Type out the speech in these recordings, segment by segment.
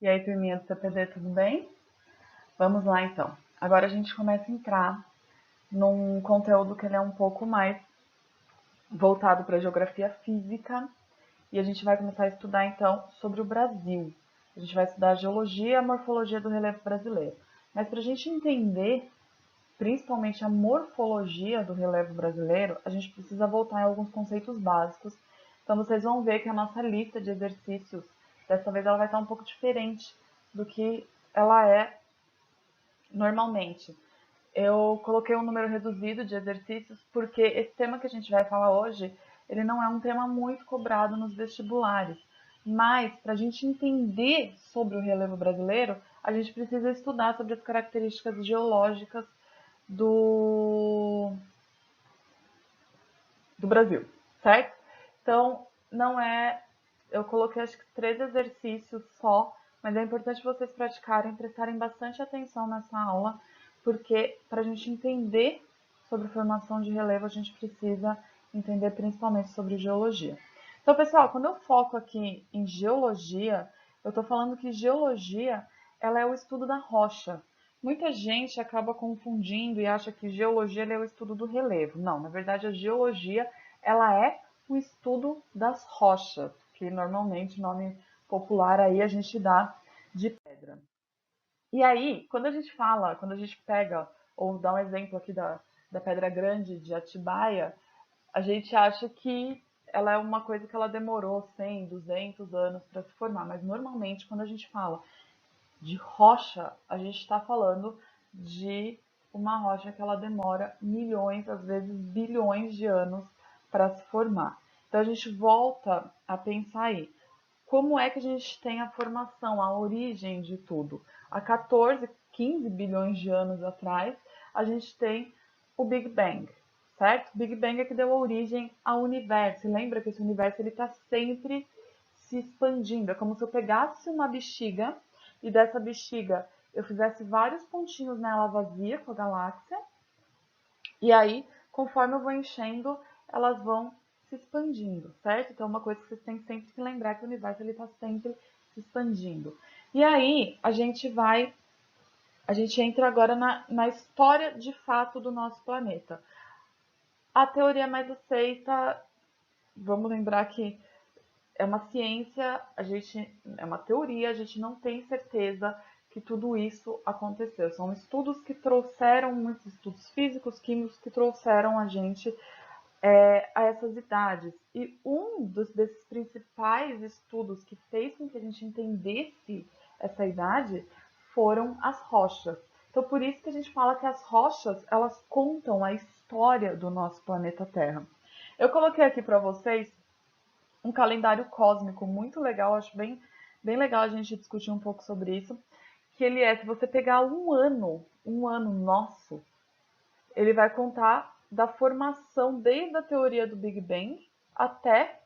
E aí, turminha do CPD, tudo bem? Vamos lá, então. Agora a gente começa a entrar num conteúdo que ele é um pouco mais voltado para a geografia física e a gente vai começar a estudar, então, sobre o Brasil. A gente vai estudar a geologia e a morfologia do relevo brasileiro. Mas para a gente entender, principalmente a morfologia do relevo brasileiro, a gente precisa voltar em alguns conceitos básicos. Então, vocês vão ver que a nossa lista de exercícios, dessa vez, ela vai estar um pouco diferente do que ela é normalmente. Eu coloquei um número reduzido de exercícios porque esse tema que a gente vai falar hoje, ele não é um tema muito cobrado nos vestibulares. Mas, para a gente entender sobre o relevo brasileiro, a gente precisa estudar sobre as características geológicas do, do Brasil, certo? Então, não é... Eu coloquei acho que 3 exercícios só, mas é importante vocês praticarem, prestarem bastante atenção nessa aula, porque para a gente entender sobre formação de relevo, a gente precisa entender principalmente sobre geologia. Então, pessoal, quando eu foco aqui em geologia, eu estou falando que geologia ela é o estudo da rocha. Muita gente acaba confundindo e acha que geologia é o estudo do relevo. Não, na verdade, a geologia ela é o estudo das rochas, que normalmente o nome popular aí a gente dá de pedra. E aí, quando a gente pega, ou dá um exemplo aqui da Pedra Grande de Atibaia, a gente acha que ela é uma coisa que ela demorou 100, 200 anos para se formar, mas normalmente quando a gente fala de rocha, a gente está falando de uma rocha que ela demora milhões, às vezes bilhões de anos para se formar. Então a gente volta a pensar aí, como é que a gente tem a formação, a origem de tudo? Há 14, 15 bilhões de anos atrás, a gente tem o Big Bang, certo? Big Bang é que deu origem ao universo. E lembra que esse universo está sempre se expandindo. É como se eu pegasse uma bexiga e dessa bexiga eu fizesse vários pontinhos nela vazia com a galáxia. E aí, conforme eu vou enchendo, elas vão se expandindo, certo? Então, uma coisa que vocês têm sempre que lembrar que o universo está sempre se expandindo. E aí, a gente entra agora na história de fato do nosso planeta. A teoria mais aceita, vamos lembrar que é uma ciência, é uma teoria, a gente não tem certeza que tudo isso aconteceu. São estudos que trouxeram, muitos estudos físicos, químicos, que trouxeram a gente a essas idades. E desses principais estudos que fez com que a gente entendesse essa idade foram as rochas. Então, por isso que a gente fala que as rochas, elas contam a história do nosso planeta Terra. Eu coloquei aqui para vocês um calendário cósmico muito legal, acho bem legal a gente discutir um pouco sobre isso, que ele é, se você pegar um ano nosso, ele vai contar da formação desde a teoria do Big Bang até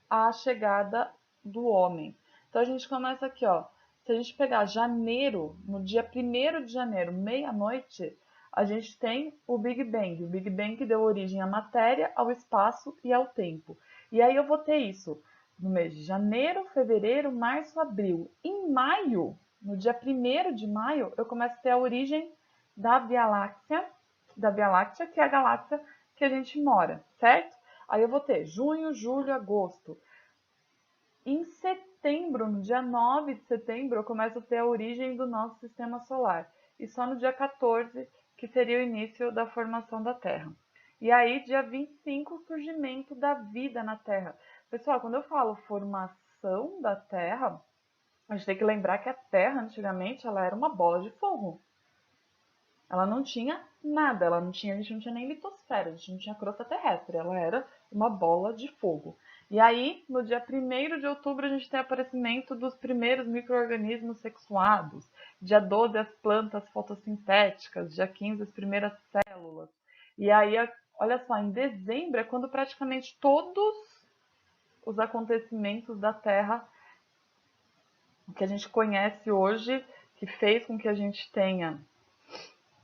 a chegada do homem. Então a gente começa aqui, ó. Se a gente pegar janeiro, no dia 1º de janeiro, meia-noite, a gente tem o Big Bang. O Big Bang que deu origem à matéria, ao espaço e ao tempo. E aí eu vou ter isso no mês de janeiro, fevereiro, março, abril. Em maio, no dia 1º de maio, eu começo a ter a origem da Via Láctea, que é a galáxia que a gente mora, certo? Aí eu vou ter junho, julho, agosto. Em setembro, no dia 9 de setembro, eu começo a ter a origem do nosso sistema solar. E só no dia 14, que seria o início da formação da Terra. E aí, dia 25, o surgimento da vida na Terra. Pessoal, quando eu falo formação da Terra, a gente tem que lembrar que a Terra, antigamente, ela era uma bola de fogo. Ela não tinha nada, a gente não tinha nem litosfera, a gente não tinha crosta terrestre, ela era uma bola de fogo. E aí, no dia 1º de outubro, a gente tem o aparecimento dos primeiros micro-organismos sexuados. Dia 12, as plantas fotossintéticas. Dia 15, as primeiras células. E aí, olha só, em dezembro é quando praticamente todos os acontecimentos da Terra que a gente conhece hoje, que fez com que a gente tenha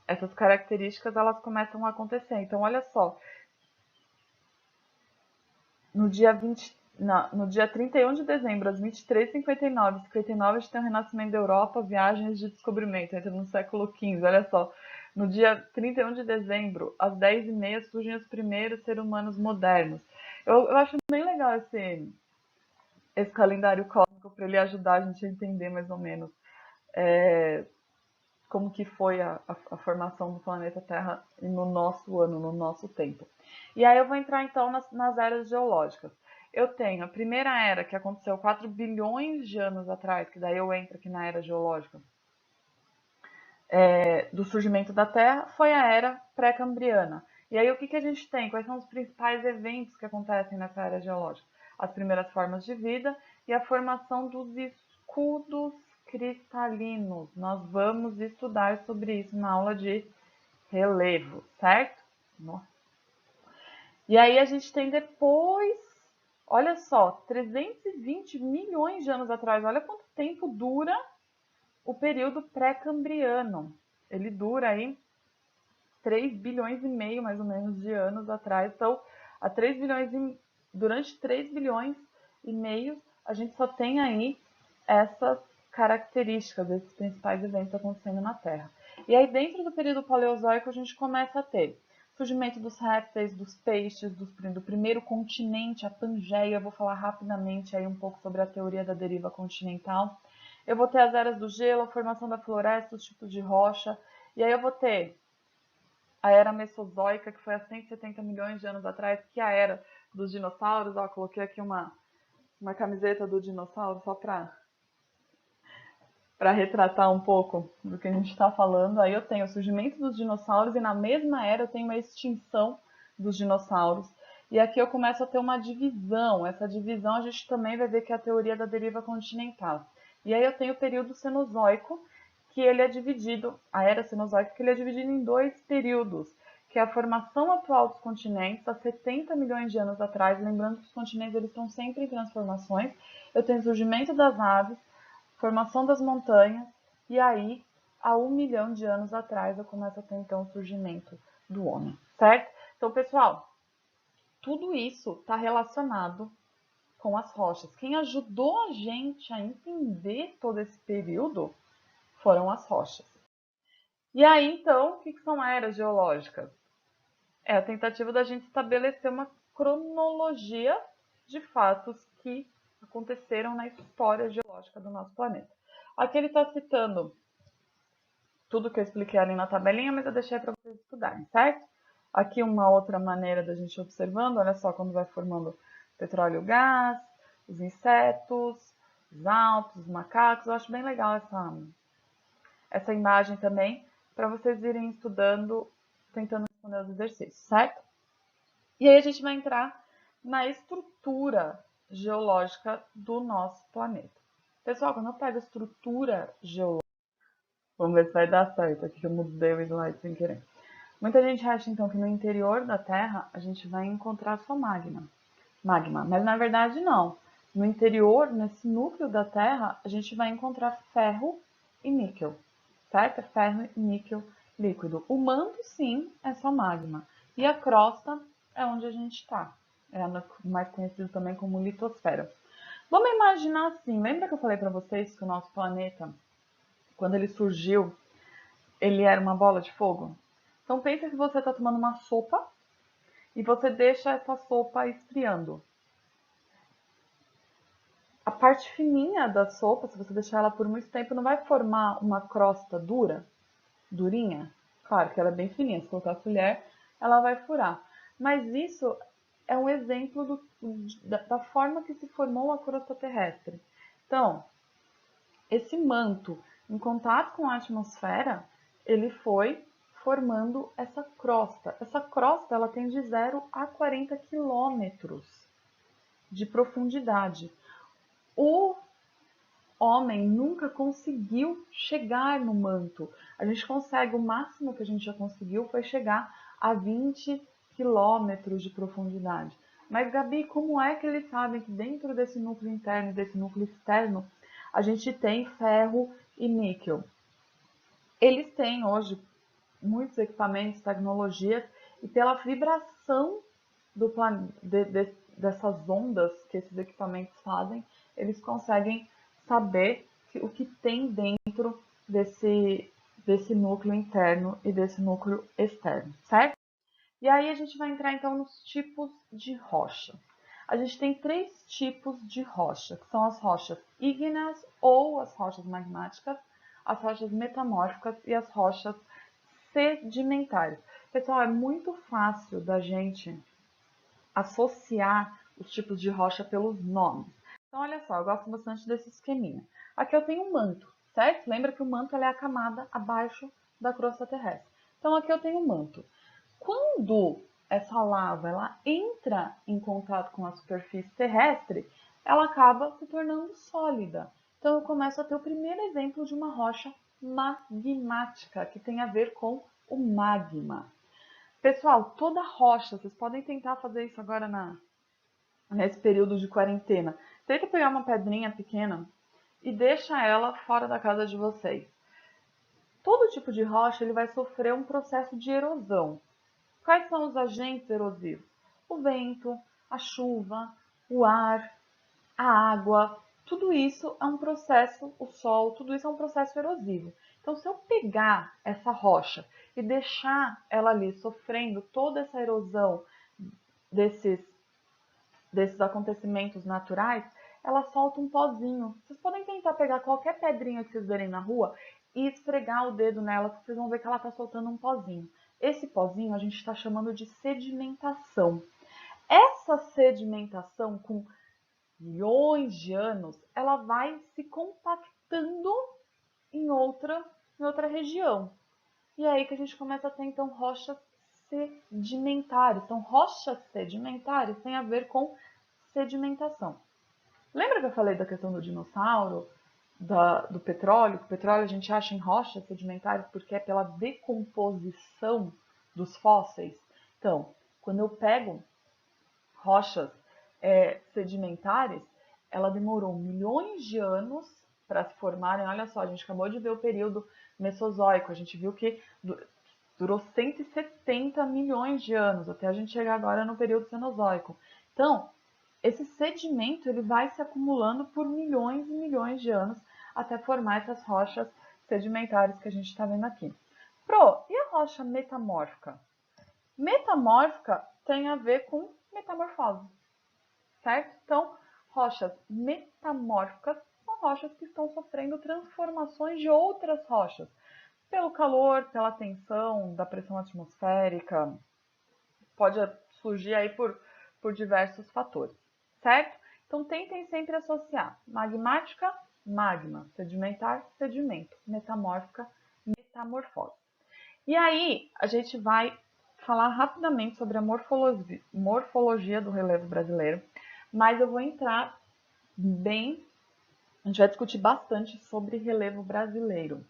essas características, elas começam a acontecer. Então, olha só, no dia 20, no dia 31 de dezembro, às 23h59, 59 a gente tem o renascimento da Europa, viagens de descobrimento, entra no século XV, olha só. No dia 31 de dezembro, às 10h30, surgem os primeiros seres humanos modernos. Eu acho bem legal esse calendário cósmico para ele ajudar a gente a entender mais ou menos como que foi a formação do planeta Terra no nosso ano, no nosso tempo. E aí eu vou entrar então nas eras geológicas. Eu tenho a primeira era, que aconteceu 4 bilhões de anos atrás, que daí eu entro aqui na era geológica, do surgimento da Terra, foi a era pré-cambriana. E aí o que a gente tem? Quais são os principais eventos que acontecem nessa era geológica? As primeiras formas de vida e a formação dos escudos cristalinos. Nós vamos estudar sobre isso na aula de relevo, certo? Nossa. E aí a gente tem depois, olha só, 320 milhões de anos atrás, olha quanto tempo dura o período pré-cambriano. Ele dura aí 3 bilhões e meio, mais ou menos, de anos atrás. Então, durante 3 bilhões e meio, a gente só tem aí essas características desses principais eventos acontecendo na Terra. E aí, dentro do período paleozoico, a gente começa a ter surgimento dos répteis, dos peixes, do primeiro continente, a Pangeia. Eu vou falar rapidamente aí um pouco sobre a teoria da deriva continental. Eu vou ter as eras do gelo, a formação da floresta, os tipos de rocha. E aí eu vou ter a era mesozoica, que foi há 170 milhões de anos atrás, que é a era dos dinossauros. Ó, coloquei aqui uma camiseta do dinossauro só para retratar um pouco do que a gente está falando. Aí eu tenho o surgimento dos dinossauros e na mesma era eu tenho uma extinção dos dinossauros. E aqui eu começo a ter uma divisão. Essa divisão a gente também vai ver que é a teoria da deriva continental. E aí eu tenho o período Cenozoico, que ele é dividido, a era Cenozoica, que ele é dividido em 2 períodos, que é a formação atual dos continentes, há 70 milhões de anos atrás. Lembrando que os continentes eles estão sempre em transformações. Eu tenho o surgimento das aves, formação das montanhas, e aí, há 1 milhão de anos atrás, eu começo a ter então o surgimento do homem, certo? Então, pessoal, tudo isso está relacionado com as rochas. Quem ajudou a gente a entender todo esse período foram as rochas. E aí, então, o que são eras geológicas? É a tentativa da gente estabelecer uma cronologia de fatos que aconteceram na história geológica do nosso planeta. Aqui ele está citando tudo que eu expliquei ali na tabelinha, mas eu deixei para vocês estudarem, certo? Aqui uma outra maneira da gente observando, olha só, quando vai formando petróleo e gás, os insetos, os alpes, os macacos. Eu acho bem legal essa imagem também, para vocês irem estudando, tentando responder os exercícios, certo? E aí a gente vai entrar na estrutura geológica do nosso planeta. Pessoal, quando eu pego estrutura geológica, vamos ver se vai dar certo, aqui que eu mudei o slide sem querer. Muita gente acha então que no interior da Terra a gente vai encontrar só magma, mas na verdade não. No interior, nesse núcleo da Terra, a gente vai encontrar ferro e níquel, certo? Ferro e níquel líquido. O manto, sim, é só magma. E a crosta é onde a gente está. É mais conhecido também como litosfera. Vamos imaginar assim, lembra que eu falei para vocês que o nosso planeta, quando ele surgiu, ele era uma bola de fogo? Então pensa que você está tomando uma sopa e você deixa essa sopa esfriando. A parte fininha da sopa, se você deixar ela por muito tempo, não vai formar uma crosta durinha. Claro que ela é bem fininha, se colocar a colher, ela vai furar. Mas isso é um exemplo da forma que se formou a crosta terrestre. Então, esse manto, em contato com a atmosfera, ele foi formando essa crosta. Essa crosta ela tem de 0 a 40 quilômetros de profundidade. O homem nunca conseguiu chegar no manto. A gente consegue, o máximo que a gente já conseguiu foi chegar a 20 quilômetros de profundidade. Mas, Gabi, como é que eles sabem que dentro desse núcleo interno e desse núcleo externo a gente tem ferro e níquel? Eles têm hoje muitos equipamentos, tecnologias, e pela vibração dessas ondas que esses equipamentos fazem, eles conseguem saber o que tem dentro desse núcleo interno e desse núcleo externo, certo? E aí a gente vai entrar então nos tipos de rocha. A gente tem 3 tipos de rocha, que são as rochas ígneas ou as rochas magmáticas, as rochas metamórficas e as rochas sedimentares. Pessoal, é muito fácil da gente associar os tipos de rocha pelos nomes. Então, olha só, eu gosto bastante desse esqueminha. Aqui eu tenho um manto, certo? Lembra que o manto é a camada abaixo da crosta terrestre. Então, aqui eu tenho um manto. Quando essa lava ela entra em contato com a superfície terrestre, ela acaba se tornando sólida. Então, eu começo a ter o primeiro exemplo de uma rocha magmática, que tem a ver com o magma. Pessoal, toda rocha, vocês podem tentar fazer isso agora nesse período de quarentena. Tenta pegar uma pedrinha pequena e deixa ela fora da casa de vocês. Todo tipo de rocha ele vai sofrer um processo de erosão. Quais são os agentes erosivos? O vento, a chuva, o ar, a água, tudo isso é um processo, o sol, tudo isso é um processo erosivo. Então, se eu pegar essa rocha e deixar ela ali sofrendo toda essa erosão desses acontecimentos naturais, ela solta um pozinho. Vocês podem tentar pegar qualquer pedrinha que vocês verem na rua e esfregar o dedo nela, que vocês vão ver que ela está soltando um pozinho. Esse pozinho a gente está chamando de sedimentação. Essa sedimentação, com milhões de anos, ela vai se compactando em outra região. E é aí que a gente começa a ter, então, rochas sedimentares. Então, rochas sedimentares têm a ver com sedimentação. Lembra que eu falei da questão do dinossauro, do petróleo? Que o petróleo a gente acha em rochas sedimentares porque é pela decomposição dos fósseis. Então, quando eu pego rochas sedimentares, ela demorou milhões de anos para se formarem. Olha só, a gente acabou de ver o período Mesozoico, a gente viu que durou 170 milhões de anos, até a gente chegar agora no período Cenozoico. Então, esse sedimento ele vai se acumulando por milhões e milhões de anos até formar essas rochas sedimentares que a gente está vendo aqui. E a rocha metamórfica? Metamórfica tem a ver com metamorfose, certo? Então, rochas metamórficas são rochas que estão sofrendo transformações de outras rochas, pelo calor, pela tensão da pressão atmosférica, pode surgir aí por diversos fatores, certo? Então, tentem sempre associar magmática, magma, sedimentar, sedimento, metamórfica, metamorfose. E aí, a gente vai falar rapidamente sobre a morfologia do relevo brasileiro, mas eu vou entrar a gente vai discutir bastante sobre relevo brasileiro.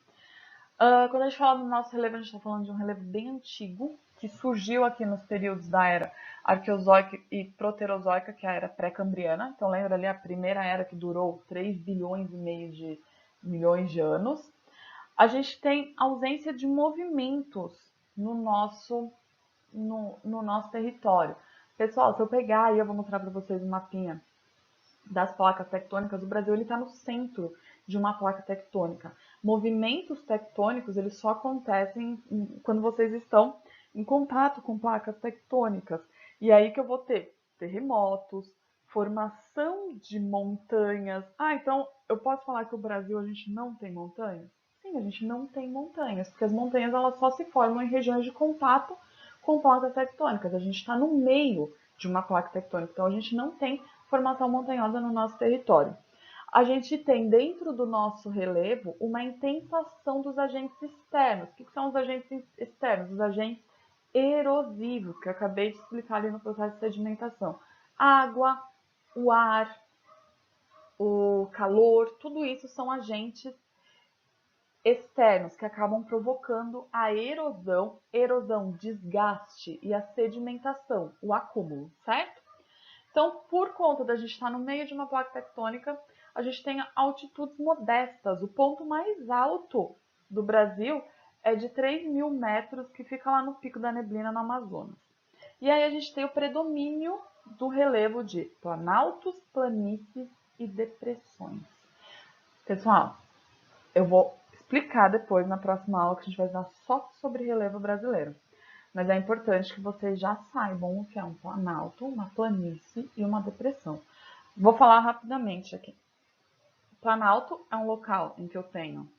Quando a gente fala do nosso relevo, a gente está falando de um relevo bem antigo, que surgiu aqui nos períodos da era arqueozoica e proterozoica, que é a era pré-cambriana. Então, lembra ali a primeira era que durou 3 bilhões e meio de milhões de anos. A gente tem ausência de movimentos no nosso território. Pessoal, se eu pegar aí, eu vou mostrar para vocês um mapinha das placas tectônicas. O Brasil está no centro de uma placa tectônica. Movimentos tectônicos eles só acontecem quando vocês estão em contato com placas tectônicas. E aí que eu vou ter terremotos, formação de montanhas. Então eu posso falar que o Brasil a gente não tem montanhas? Sim, a gente não tem montanhas, porque as montanhas elas só se formam em regiões de contato com placas tectônicas. A gente está no meio de uma placa tectônica, então a gente não tem formação montanhosa no nosso território. A gente tem dentro do nosso relevo uma intensação dos agentes externos. O que são os agentes externos? Os agentes erosivos, que eu acabei de explicar ali no processo de sedimentação. A água, o ar, o calor, tudo isso são agentes externos que acabam provocando a erosão, desgaste e a sedimentação, o acúmulo, certo? Então, por conta da gente estar no meio de uma placa tectônica, a gente tem altitudes modestas. O ponto mais alto do Brasil é de 3.000 metros, que fica lá no Pico da Neblina, no Amazonas. E aí a gente tem o predomínio do relevo de planaltos, planícies e depressões. Pessoal, eu vou explicar depois na próxima aula que a gente vai dar só sobre relevo brasileiro. Mas é importante que vocês já saibam o que é um planalto, uma planície e uma depressão. Vou falar rapidamente aqui. Planalto é um local em que eu tenho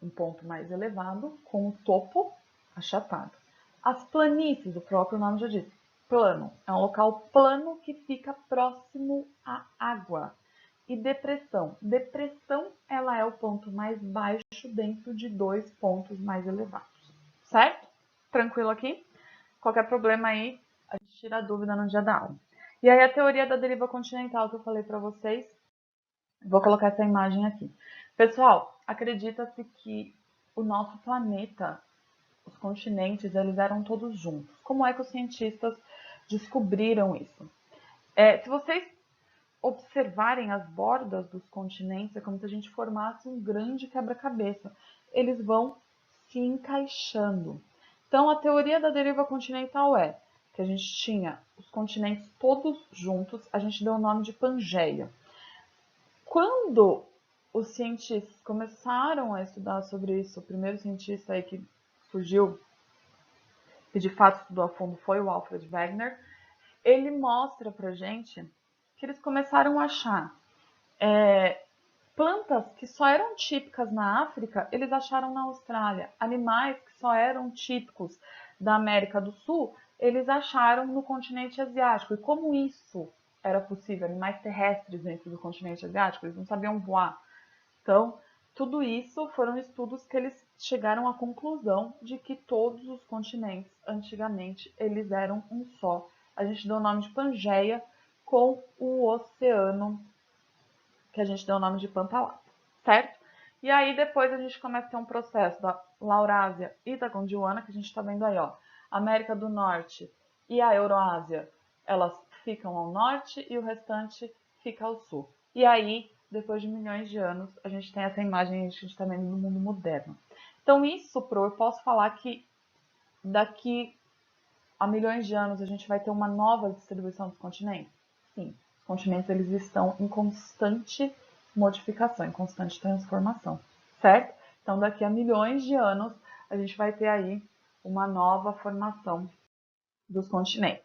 um ponto mais elevado com o topo achatado. As planícies, o próprio nome já diz, plano. É um local plano que fica próximo à água. E depressão. Depressão, ela é o ponto mais baixo dentro de dois pontos mais elevados. Certo? Tranquilo aqui? Qualquer problema aí, a gente tira a dúvida no dia da aula. E aí a teoria da deriva continental que eu falei para vocês, vou colocar essa imagem aqui. Pessoal, acredita-se que o nosso planeta, os continentes, eles eram todos juntos. Como é que os cientistas descobriram isso? Se vocês observarem as bordas dos continentes, é como se a gente formasse um grande quebra-cabeça. Eles vão se encaixando. Então, a teoria da deriva continental é que a gente tinha os continentes todos juntos, a gente deu o nome de Pangeia. Quando os cientistas começaram a estudar sobre isso, o primeiro cientista aí que surgiu, que de fato estudou a fundo, foi o Alfred Wegener, ele mostra pra gente que eles começaram a achar plantas que só eram típicas na África, eles acharam na Austrália. Animais que só eram típicos da América do Sul, eles acharam no continente asiático. E como isso era possível? Animais terrestres dentro do continente asiático, eles não sabiam voar. Então, tudo isso foram estudos que eles chegaram à conclusão de que todos os continentes, antigamente, eles eram um só. A gente deu o nome de Pangeia com o oceano, que a gente deu o nome de Pantalapa, certo? E aí depois a gente começa a ter um processo da Laurásia e da Gondwana, que a gente está vendo aí, ó. América do Norte e a Euroásia, elas ficam ao norte e o restante fica ao sul. E aí, depois de milhões de anos, a gente tem essa imagem que a gente está vendo no mundo moderno. Então isso, Pro, eu posso falar que daqui a milhões de anos a gente vai ter uma nova distribuição dos continentes? Sim, os continentes eles estão em constante modificação, em constante transformação, certo? Então daqui a milhões de anos a gente vai ter aí uma nova formação dos continentes.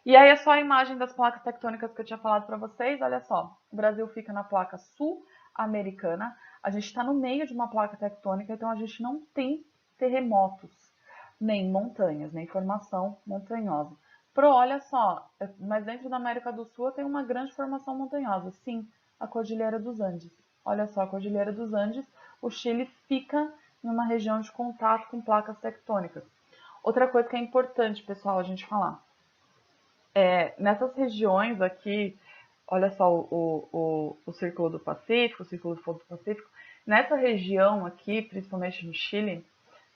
E aí é só a imagem das placas tectônicas que eu tinha falado para vocês, olha só, o Brasil fica na placa sul-americana, a gente está no meio de uma placa tectônica, então a gente não tem terremotos, nem montanhas, nem formação montanhosa. Olha só, mas dentro da América do Sul tem uma grande formação montanhosa, sim, a Cordilheira dos Andes. Olha só, a Cordilheira dos Andes, o Chile fica numa região de contato com placas tectônicas. Outra coisa que é importante, pessoal, a gente falar. Nessas regiões aqui, olha só o Círculo do Pacífico, o Círculo do Fogo do Pacífico, nessa região aqui, principalmente no Chile,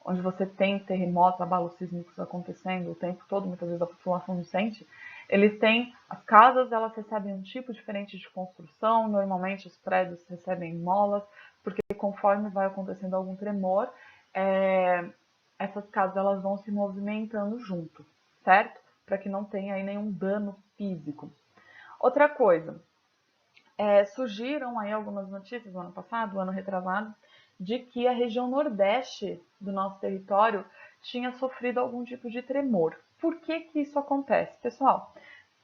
onde você tem terremotos, abalos sísmicos acontecendo o tempo todo, muitas vezes a população não sente, eles têm, as casas elas recebem um tipo diferente de construção, normalmente os prédios recebem molas, porque conforme vai acontecendo algum tremor, essas casas elas vão se movimentando junto, certo? Para que não tenha aí nenhum dano físico. Outra coisa, surgiram aí algumas notícias no ano passado, no ano retrasado, de que a região nordeste do nosso território tinha sofrido algum tipo de tremor. Por que que isso acontece? Pessoal,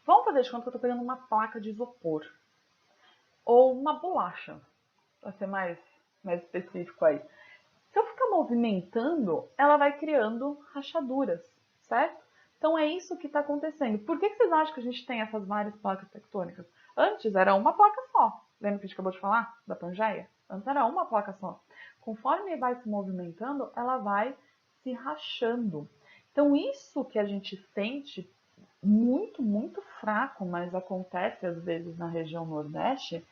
vamos fazer de conta que eu estou pegando uma placa de isopor ou uma bolacha, para ser mais específico aí. Se eu ficar movimentando, ela vai criando rachaduras, certo? Então é isso que está acontecendo. Por que vocês acham que a gente tem essas várias placas tectônicas? Antes era uma placa só. Lembra que a gente acabou de falar da Pangeia? Antes era uma placa só. Conforme vai se movimentando, ela vai se rachando. Então isso que a gente sente muito, muito fraco, mas acontece às vezes na região Nordeste,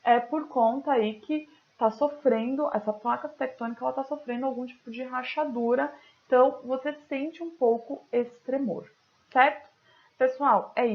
é por conta aí que está sofrendo, essa placa tectônica ela está sofrendo algum tipo de rachadura, então você sente um pouco esse tremor, certo? Pessoal, é isso.